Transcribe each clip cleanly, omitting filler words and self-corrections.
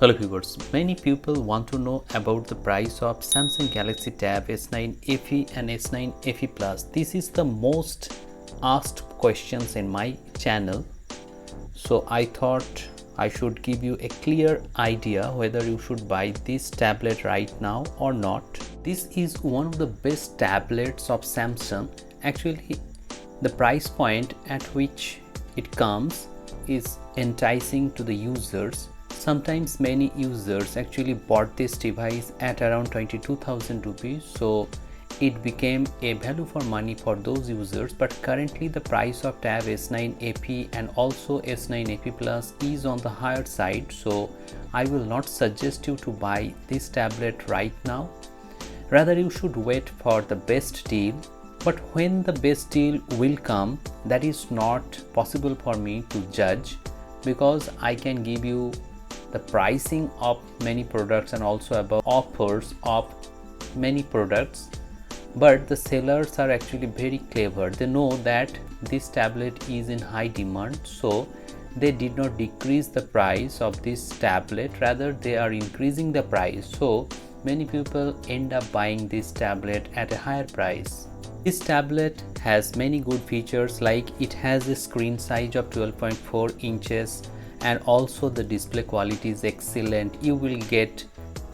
Hello viewers, many people want to know about the price of Samsung Galaxy Tab S9 FE and S9 FE Plus. This is the most asked questions in my channel. So I thought I should give you a clear idea whether you should buy this tablet right now or not. This is one of the best tablets of Samsung. Actually, the price point at which it comes is enticing to the users. Sometimes many users actually bought this device at around 22,000 rupees, so it became a value for money for those users. But currently the price of Tab S9 FE and also S9 FE Plus is on the higher side, so I will not suggest you to buy this tablet right now. Rather, you should wait for the best deal. But when the best deal will come, that is not possible for me to judge, because I can give you the pricing of many products and also about offers of many products. But the sellers are actually very clever. They know that this tablet is in high demand, so they did not decrease the price of this tablet, rather they are increasing the price, so many people end up buying this tablet at a higher price. This tablet has many good features, like it has a screen size of 12.4 inches and also the display quality is excellent. You will get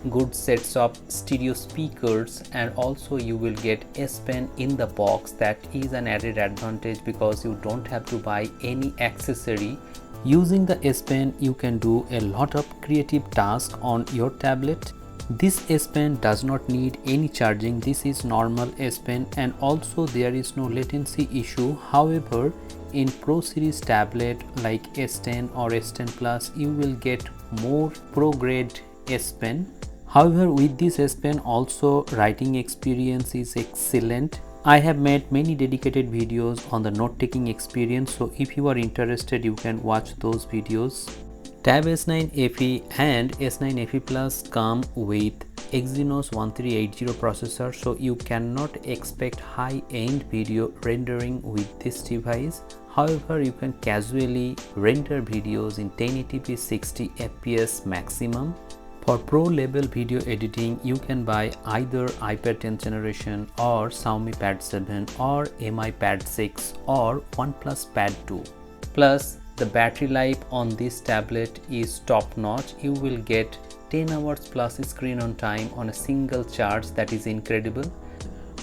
good sets of stereo speakers and also you will get S Pen in the box. That is an added advantage because you don't have to buy any accessory. Using the S Pen, you can do a lot of creative tasks on your tablet. This S Pen does not need any charging. This is normal S Pen and also there is no latency issue. However, in Pro Series tablet like S10 or S10 Plus, you will get more Pro grade S Pen. However, with this S Pen also writing experience is excellent. I have made many dedicated videos on the note taking experience, so if you are interested you can watch those videos. Tab S9 FE and S9 FE Plus come with Exynos 1380 processor, so you cannot expect high-end video rendering with this device. However, you can casually render videos in 1080p 60 fps maximum. For pro level video editing, you can buy either iPad 10th generation or Xiaomi Pad 7 or Mi Pad 6 or Oneplus Pad 2. Plus, the battery life on this tablet is top notch. You will get 10 hours plus screen on time on a single charge. That is incredible.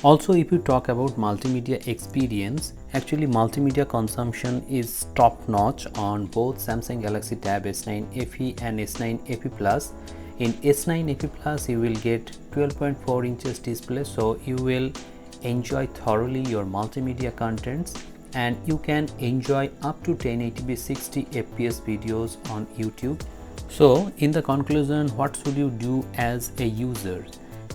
Also, if you talk about multimedia experience, actually multimedia consumption is top notch on both Samsung Galaxy Tab S9 FE and S9 FE Plus. In S9 FE Plus, you will get 12.4 inches display, so you will enjoy thoroughly your multimedia contents and you can enjoy up to 1080p 60 fps videos on YouTube. So in the conclusion, what should you do as a user?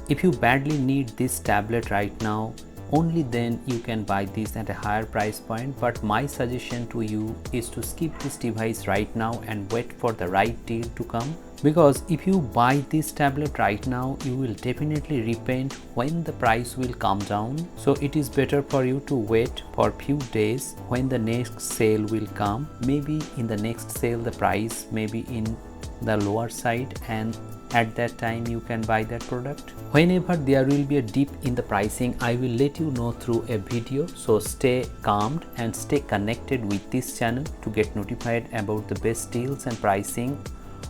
If you badly need this tablet right now, only then you can buy this at a higher price point. But my suggestion to you is to skip this device right now and wait for the right deal to come, because if you buy this tablet right now, you will definitely repent when the price will come down. So it is better for you to wait for a few days when the next sale will come. Maybe in the next sale the price may be in the lower side, and at that time you can buy that product. Whenever there will be a dip in the pricing, I will let you know through a video. So stay calmed and stay connected with this channel to get notified about the best deals and pricing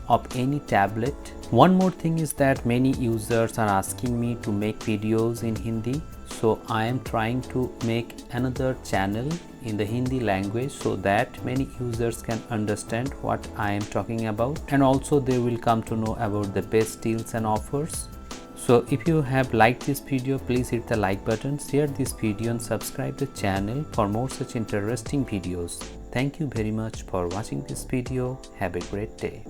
of any tablet. One more thing is that many users are asking me to make videos in Hindi, so I am trying to make another channel in the Hindi language so that many users can understand what I am talking about, and also they will come to know about the best deals and offers. So if you have liked this video, please hit the like button, share this video and subscribe the channel for more such interesting videos. Thank you very much for watching this video. Have a great day.